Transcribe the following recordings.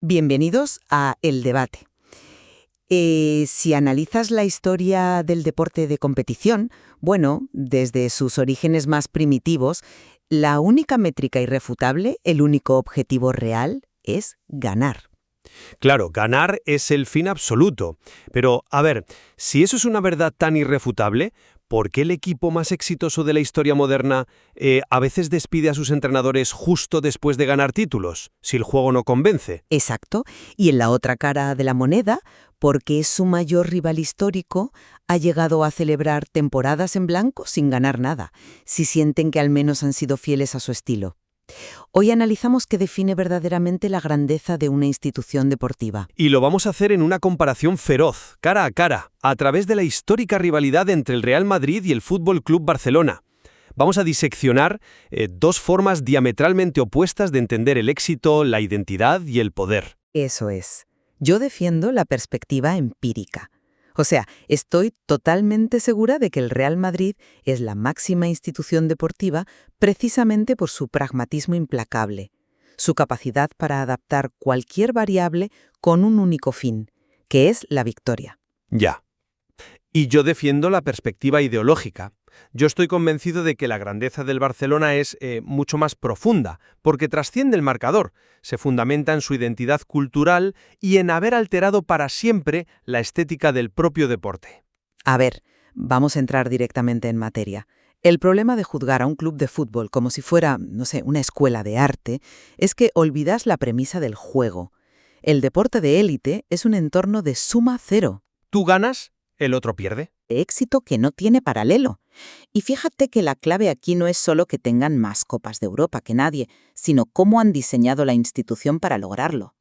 Bienvenidos a El Debate. Si analizas la historia del deporte de competición, bueno, desde sus orígenes más primitivos, la única métrica irrefutable, el único objetivo real, es ganar. Claro, ganar es el fin absoluto. Pero, a ver, si eso es una verdad tan irrefutable, ¿por qué el equipo más exitoso de la historia moderna a veces despide a sus entrenadores justo después de ganar títulos, si el juego no convence? Exacto. Y en la otra cara de la moneda, porque su mayor rival histórico ha llegado a celebrar temporadas en blanco sin ganar nada, si sienten que al menos han sido fieles a su estilo. Hoy analizamos qué define verdaderamente la grandeza de una institución deportiva. Y lo vamos a hacer en una comparación feroz, cara a cara, a través de la histórica rivalidad entre el Real Madrid y el Fútbol Club Barcelona. Vamos a diseccionar dos formas diametralmente opuestas de entender el éxito, la identidad y el poder. Eso es. Yo defiendo la perspectiva empírica. O sea, estoy totalmente segura de que el Real Madrid es la máxima institución deportiva precisamente por su pragmatismo implacable, su capacidad para adaptar cualquier variable con un único fin, que es la victoria. Ya. Y yo defiendo la perspectiva ideológica. Yo estoy convencido de que la grandeza del Barcelona es mucho más profunda, porque trasciende el marcador, se fundamenta en su identidad cultural y en haber alterado para siempre la estética del propio deporte. A ver, vamos a entrar directamente en materia. El problema de juzgar a un club de fútbol como si fuera, no sé, una escuela de arte, es que olvidas la premisa del juego. El deporte de élite es un entorno de suma cero. Tú ganas, el otro pierde. Éxito que no tiene paralelo. Y fíjate que la clave aquí no es solo que tengan más Copas de Europa que nadie, sino cómo han diseñado la institución para lograrlo.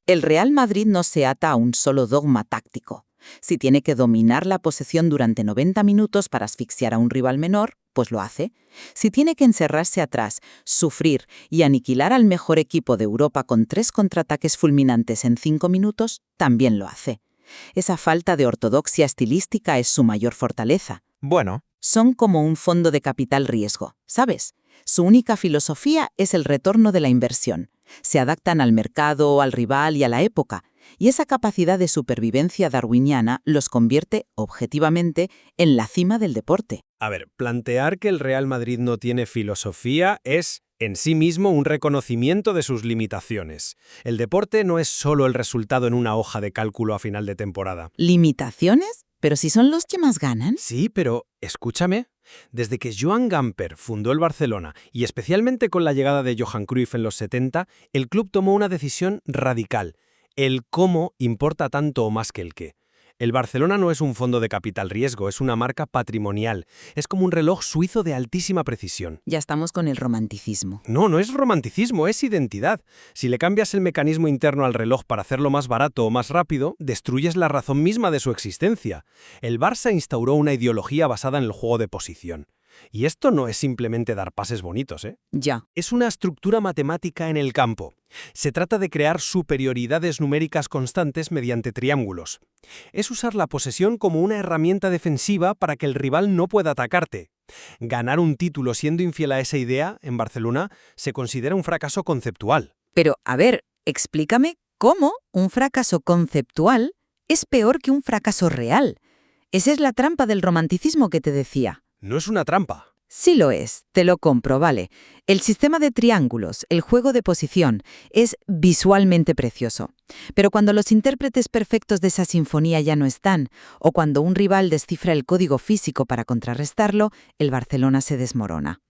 El Real Madrid no se ata a un solo dogma táctico. Si tiene que dominar la posesión durante 90 minutos para asfixiar a un rival menor, pues lo hace. Si tiene que encerrarse atrás, sufrir y aniquilar al mejor equipo de Europa con 3 contraataques fulminantes en 5 minutos, también lo hace. Esa falta de ortodoxia estilística es su mayor fortaleza. Bueno. Son como un fondo de capital riesgo, ¿sabes? Su única filosofía es el retorno de la inversión. Se adaptan al mercado, al rival y a la época, y esa capacidad de supervivencia darwiniana los convierte, objetivamente, en la cima del deporte. A ver, plantear que el Real Madrid no tiene filosofía es, en sí mismo, un reconocimiento de sus limitaciones. El deporte no es solo el resultado en una hoja de cálculo a final de temporada. ¿Limitaciones? ¿Pero si son los que más ganan? Sí, pero escúchame. Desde que Joan Gamper fundó el Barcelona, y especialmente con la llegada de Johan Cruyff en los 70, el club tomó una decisión radical. El cómo importa tanto o más que el qué. El Barcelona no es un fondo de capital riesgo, es una marca patrimonial. Es como un reloj suizo de altísima precisión. Ya estamos con el romanticismo. No, no es romanticismo, es identidad. Si le cambias el mecanismo interno al reloj para hacerlo más barato o más rápido, destruyes la razón misma de su existencia. El Barça instauró una ideología basada en el juego de posición. Y esto no es simplemente dar pases bonitos, ¿eh? Ya. Es una estructura matemática en el campo. Se trata de crear superioridades numéricas constantes mediante triángulos. Es usar la posesión como una herramienta defensiva para que el rival no pueda atacarte. Ganar un título siendo infiel a esa idea, en Barcelona, se considera un fracaso conceptual. Pero, a ver, explícame cómo un fracaso conceptual es peor que un fracaso real. Esa es la trampa del romanticismo que te decía. No es una trampa. Sí lo es, te lo compro, vale. El sistema de triángulos, el juego de posición, es visualmente precioso. Pero cuando los intérpretes perfectos de esa sinfonía ya no están, o cuando un rival descifra el código físico para contrarrestarlo, el Barcelona se desmorona.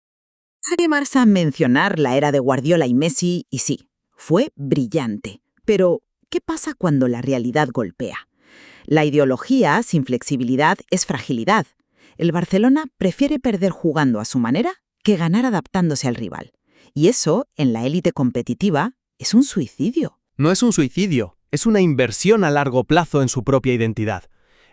Además a mencionar la era de Guardiola y Messi, y sí, fue brillante. Pero, ¿qué pasa cuando la realidad golpea? La ideología, sin flexibilidad, es fragilidad. El Barcelona prefiere perder jugando a su manera que ganar adaptándose al rival. Y eso, en la élite competitiva, es un suicidio. No es un suicidio, es una inversión a largo plazo en su propia identidad.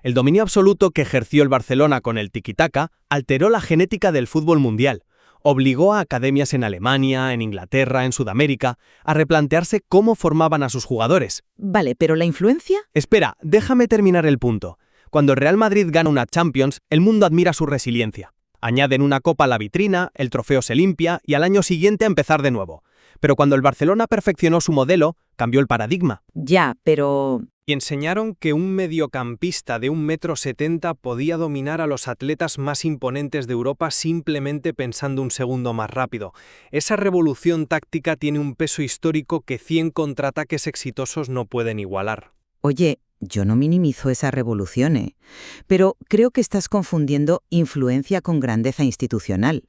El dominio absoluto que ejerció el Barcelona con el tiki-taka alteró la genética del fútbol mundial. Obligó a academias en Alemania, en Inglaterra, en Sudamérica, a replantearse cómo formaban a sus jugadores. Vale, pero ¿la influencia? Espera, déjame terminar el punto. Cuando el Real Madrid gana una Champions, el mundo admira su resiliencia. Añaden una copa a la vitrina, el trofeo se limpia y al año siguiente a empezar de nuevo. Pero cuando el Barcelona perfeccionó su modelo, cambió el paradigma. Ya, pero... Y enseñaron que un mediocampista de 1,70 m podía dominar a los atletas más imponentes de Europa simplemente pensando un segundo más rápido. Esa revolución táctica tiene un peso histórico que 100 contraataques exitosos no pueden igualar. Oye, yo no minimizo esa revolución, pero creo que estás confundiendo influencia con grandeza institucional.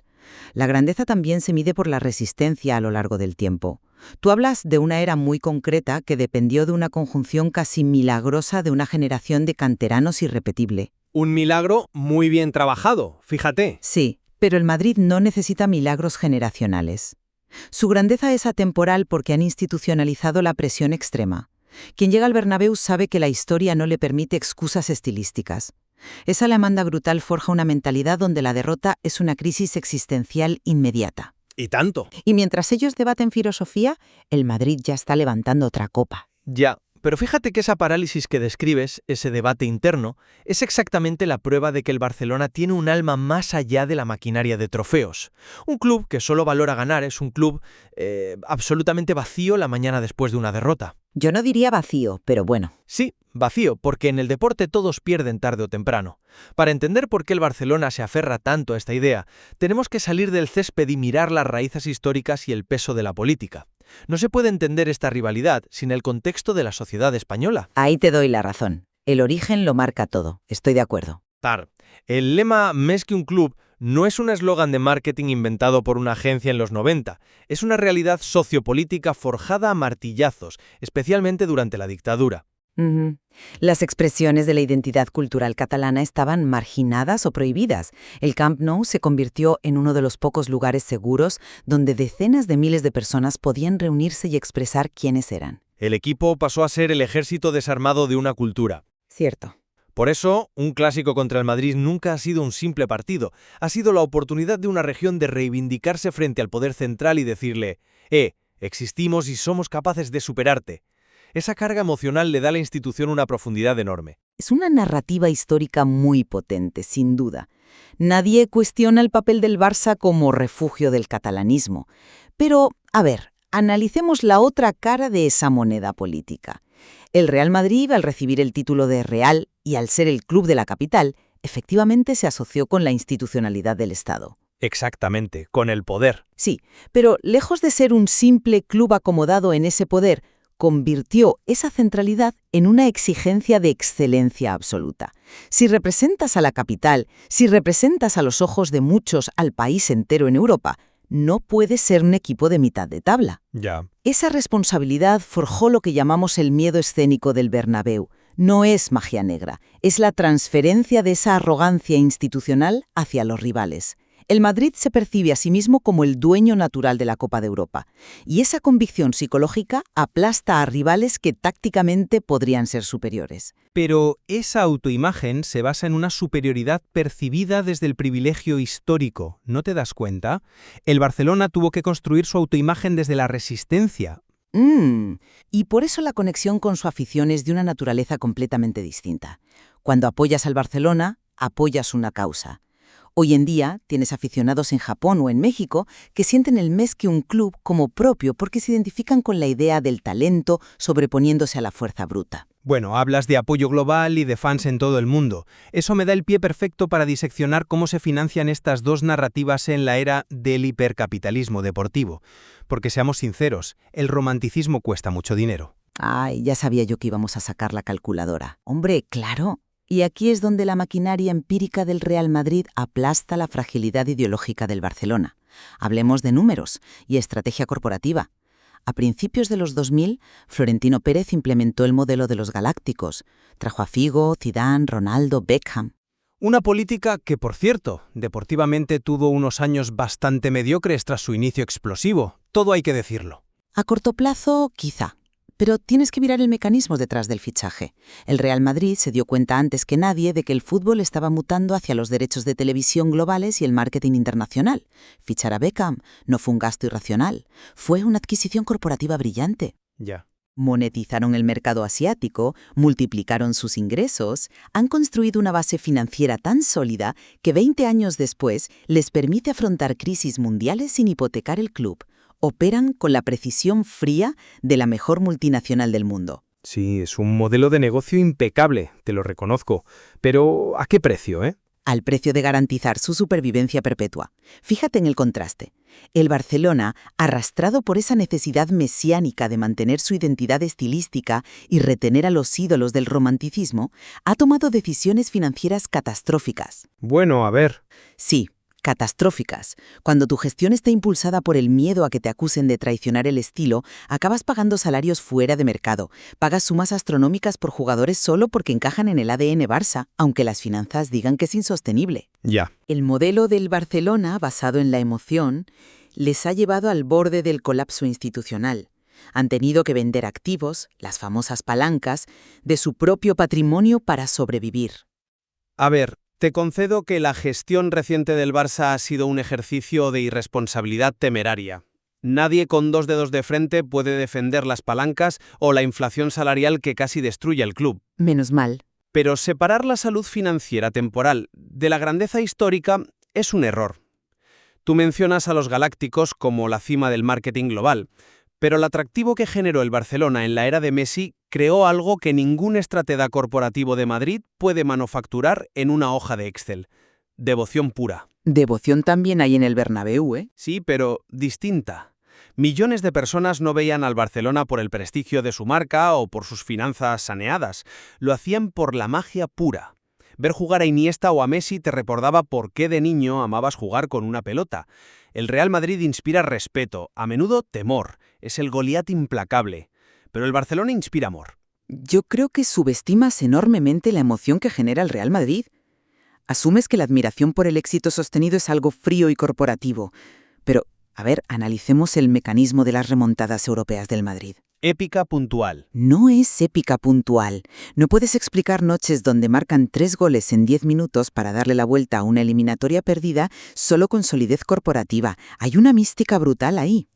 La grandeza también se mide por la resistencia a lo largo del tiempo. Tú hablas de una era muy concreta que dependió de una conjunción casi milagrosa de una generación de canteranos irrepetible. Un milagro muy bien trabajado, fíjate. Sí, pero el Madrid no necesita milagros generacionales. Su grandeza es atemporal porque han institucionalizado la presión extrema. Quien llega al Bernabéu sabe que la historia no le permite excusas estilísticas. Esa alemanda brutal forja una mentalidad donde la derrota es una crisis existencial inmediata. Y tanto. Y mientras ellos debaten filosofía, el Madrid ya está levantando otra copa. Ya, pero fíjate que esa parálisis que describes, ese debate interno, es exactamente la prueba de que el Barcelona tiene un alma más allá de la maquinaria de trofeos. Un club que solo valora ganar es un club absolutamente vacío la mañana después de una derrota. Yo no diría vacío, pero bueno. Sí, vacío, porque en el deporte todos pierden tarde o temprano. Para entender por qué el Barcelona se aferra tanto a esta idea, tenemos que salir del césped y mirar las raíces históricas y el peso de la política. No se puede entender esta rivalidad sin el contexto de la sociedad española. Ahí te doy la razón. El origen lo marca todo. Estoy de acuerdo. El lema «Més que un club» no es un eslogan de marketing inventado por una agencia en los 90. Es una realidad sociopolítica forjada a martillazos, especialmente durante la dictadura. Las expresiones de la identidad cultural catalana estaban marginadas o prohibidas. El Camp Nou se convirtió en uno de los pocos lugares seguros donde decenas de miles de personas podían reunirse y expresar quiénes eran. El equipo pasó a ser el ejército desarmado de una cultura. Cierto. Por eso, un clásico contra el Madrid nunca ha sido un simple partido. Ha sido la oportunidad de una región de reivindicarse frente al poder central y decirle existimos y somos capaces de superarte. Esa carga emocional le da a la institución una profundidad enorme. Es una narrativa histórica muy potente, sin duda. Nadie cuestiona el papel del Barça como refugio del catalanismo. Pero, a ver, analicemos la otra cara de esa moneda política. El Real Madrid, al recibir el título de Real y al ser el club de la capital, efectivamente se asoció con la institucionalidad del Estado. Exactamente, con el poder. Sí, pero lejos de ser un simple club acomodado en ese poder, convirtió esa centralidad en una exigencia de excelencia absoluta. Si representas a la capital, si representas a los ojos de muchos al país entero en Europa, no puedes ser un equipo de mitad de tabla. Ya. Esa responsabilidad forjó lo que llamamos el miedo escénico del Bernabéu. No es magia negra, es la transferencia de esa arrogancia institucional hacia los rivales. El Madrid se percibe a sí mismo como el dueño natural de la Copa de Europa, y esa convicción psicológica aplasta a rivales que tácticamente podrían ser superiores. Pero esa autoimagen se basa en una superioridad percibida desde el privilegio histórico, ¿no te das cuenta? El Barcelona tuvo que construir su autoimagen desde la resistencia. Y por eso la conexión con su afición es de una naturaleza completamente distinta. Cuando apoyas al Barcelona, apoyas una causa. Hoy en día tienes aficionados en Japón o en México que sienten el Més que un club como propio porque se identifican con la idea del talento sobreponiéndose a la fuerza bruta. Bueno, hablas de apoyo global y de fans en todo el mundo. Eso me da el pie perfecto para diseccionar cómo se financian estas dos narrativas en la era del hipercapitalismo deportivo. Porque seamos sinceros, el romanticismo cuesta mucho dinero. Ay, ya sabía yo que íbamos a sacar la calculadora. Hombre, claro. Y aquí es donde la maquinaria empírica del Real Madrid aplasta la fragilidad ideológica del Barcelona. Hablemos de números y estrategia corporativa. A principios de los 2000, Florentino Pérez implementó el modelo de los galácticos. Trajo a Figo, Zidane, Ronaldo, Beckham. Una política que, por cierto, deportivamente tuvo unos años bastante mediocres tras su inicio explosivo. Todo hay que decirlo. A corto plazo, quizá. Pero tienes que mirar el mecanismo detrás del fichaje. El Real Madrid se dio cuenta antes que nadie de que el fútbol estaba mutando hacia los derechos de televisión globales y el marketing internacional. Fichar a Beckham no fue un gasto irracional, fue una adquisición corporativa brillante. Ya. Monetizaron el mercado asiático, multiplicaron sus ingresos, han construido una base financiera tan sólida que 20 años después les permite afrontar crisis mundiales sin hipotecar el club. Operan con la precisión fría de la mejor multinacional del mundo. Sí, es un modelo de negocio impecable, te lo reconozco. Pero, ¿a qué precio, Al precio de garantizar su supervivencia perpetua. Fíjate en el contraste. El Barcelona, arrastrado por esa necesidad mesiánica de mantener su identidad estilística y retener a los ídolos del romanticismo, ha tomado decisiones financieras catastróficas. Bueno, a ver. Sí, catastróficas. Cuando tu gestión está impulsada por el miedo a que te acusen de traicionar el estilo, acabas pagando salarios fuera de mercado. Pagas sumas astronómicas por jugadores solo porque encajan en el ADN Barça, aunque las finanzas digan que es insostenible. Ya. El modelo del Barcelona, basado en la emoción, les ha llevado al borde del colapso institucional. Han tenido que vender activos, las famosas palancas, de su propio patrimonio para sobrevivir. A ver, te concedo que la gestión reciente del Barça ha sido un ejercicio de irresponsabilidad temeraria. Nadie con 2 dedos de frente puede defender las palancas o la inflación salarial que casi destruye el club. Menos mal. Pero separar la salud financiera temporal de la grandeza histórica es un error. Tú mencionas a los galácticos como la cima del marketing global, pero el atractivo que generó el Barcelona en la era de Messi creó algo que ningún estratega corporativo de Madrid puede manufacturar en una hoja de Excel. Devoción pura. Devoción también hay en el Bernabéu, ¿eh? Sí, pero distinta. Millones de personas no veían al Barcelona por el prestigio de su marca o por sus finanzas saneadas. Lo hacían por la magia pura. Ver jugar a Iniesta o a Messi te recordaba por qué de niño amabas jugar con una pelota. El Real Madrid inspira respeto, a menudo temor. Es el Goliat implacable. Pero el Barcelona inspira amor. Yo creo que subestimas enormemente la emoción que genera el Real Madrid. Asumes que la admiración por el éxito sostenido es algo frío y corporativo. Pero, a ver, analicemos el mecanismo de las remontadas europeas del Madrid. Épica puntual. No es épica puntual. No puedes explicar noches donde marcan 3 goles en 10 minutos para darle la vuelta a una eliminatoria perdida solo con solidez corporativa. Hay una mística brutal ahí.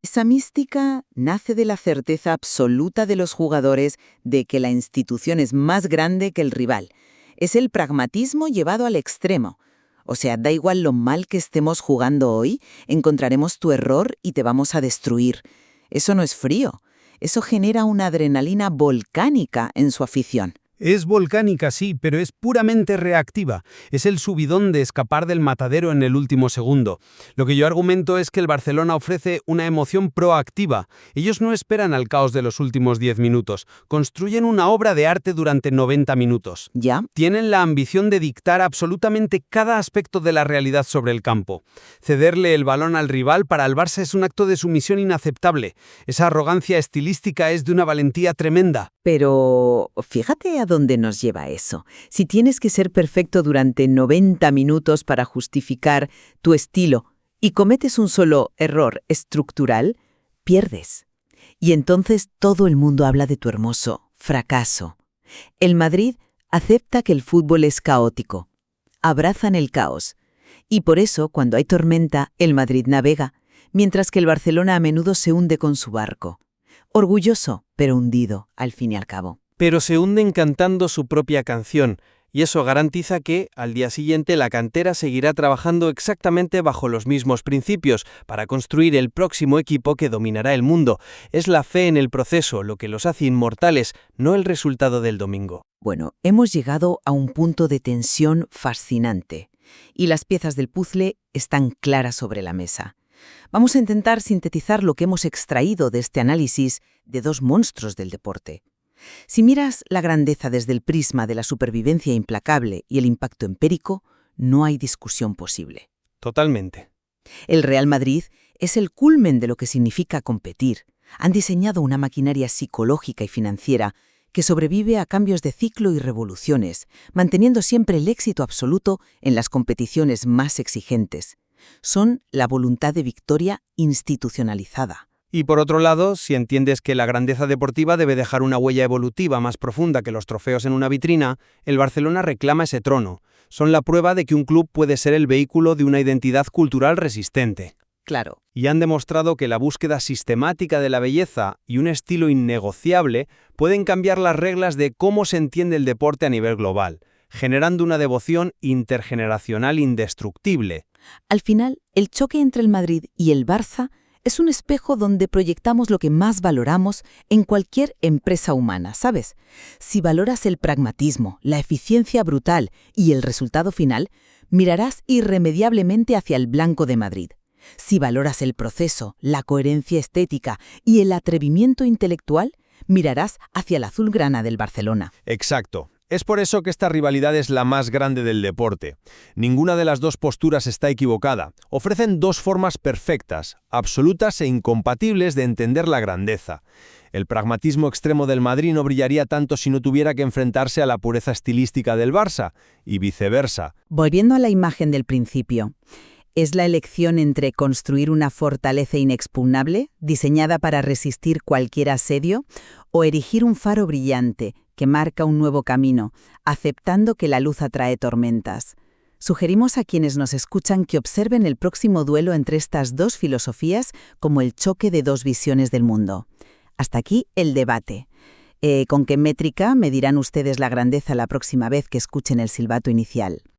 Esa mística nace de la certeza absoluta de los jugadores de que la institución es más grande que el rival. Es el pragmatismo llevado al extremo. O sea, da igual lo mal que estemos jugando hoy, encontraremos tu error y te vamos a destruir. Eso no es frío. Eso genera una adrenalina volcánica en su afición. Es volcánica, sí, pero es puramente reactiva. Es el subidón de escapar del matadero en el último segundo. Lo que yo argumento es que el Barcelona ofrece una emoción proactiva. Ellos no esperan al caos de los últimos 10 minutos. Construyen una obra de arte durante 90 minutos. ¿Ya? Tienen la ambición de dictar absolutamente cada aspecto de la realidad sobre el campo. Cederle el balón al rival para el Barça es un acto de sumisión inaceptable. Esa arrogancia estilística es de una valentía tremenda. Pero fíjate a dónde nos lleva eso. Si tienes que ser perfecto durante 90 minutos para justificar tu estilo y cometes un solo error estructural, pierdes. Y entonces todo el mundo habla de tu hermoso fracaso. El Madrid acepta que el fútbol es caótico. Abrazan el caos. Y por eso, cuando hay tormenta, el Madrid navega, mientras que el Barcelona a menudo se hunde con su barco. Orgulloso, pero hundido, al fin y al cabo. Pero se hunden cantando su propia canción, y eso garantiza que, al día siguiente, la cantera seguirá trabajando exactamente bajo los mismos principios para construir el próximo equipo que dominará el mundo. Es la fe en el proceso lo que los hace inmortales, no el resultado del domingo. Bueno, hemos llegado a un punto de tensión fascinante, y las piezas del puzzle están claras sobre la mesa. Vamos a intentar sintetizar lo que hemos extraído de este análisis de 2 monstruos del deporte. Si miras la grandeza desde el prisma de la supervivencia implacable y el impacto empírico, no hay discusión posible. Totalmente. El Real Madrid es el culmen de lo que significa competir. Han diseñado una maquinaria psicológica y financiera que sobrevive a cambios de ciclo y revoluciones, manteniendo siempre el éxito absoluto en las competiciones más exigentes. Son la voluntad de victoria institucionalizada. Y por otro lado, si entiendes que la grandeza deportiva debe dejar una huella evolutiva más profunda que los trofeos en una vitrina, el Barcelona reclama ese trono. Son la prueba de que un club puede ser el vehículo de una identidad cultural resistente. Claro. Y han demostrado que la búsqueda sistemática de la belleza y un estilo innegociable pueden cambiar las reglas de cómo se entiende el deporte a nivel global, generando una devoción intergeneracional indestructible. Al final, el choque entre el Madrid y el Barça Es un espejo donde proyectamos lo que más valoramos en cualquier empresa humana, ¿sabes? Si valoras el pragmatismo, la eficiencia brutal y el resultado final, mirarás irremediablemente hacia el blanco de Madrid. Si valoras el proceso, la coherencia estética y el atrevimiento intelectual, mirarás hacia el azulgrana del Barcelona. Exacto. Es por eso que esta rivalidad es la más grande del deporte. Ninguna de las dos posturas está equivocada. Ofrecen dos formas perfectas, absolutas e incompatibles de entender la grandeza. El pragmatismo extremo del Madrid no brillaría tanto si no tuviera que enfrentarse a la pureza estilística del Barça, y viceversa. Volviendo a la imagen del principio, ¿es la elección entre construir una fortaleza inexpugnable, diseñada para resistir cualquier asedio, o erigir un faro brillante que marca un nuevo camino, aceptando que la luz atrae tormentas? Sugerimos a quienes nos escuchan que observen el próximo duelo entre estas dos filosofías como el choque de dos visiones del mundo. Hasta aquí el debate. ¿Con qué métrica medirán ustedes la grandeza la próxima vez que escuchen el silbato inicial?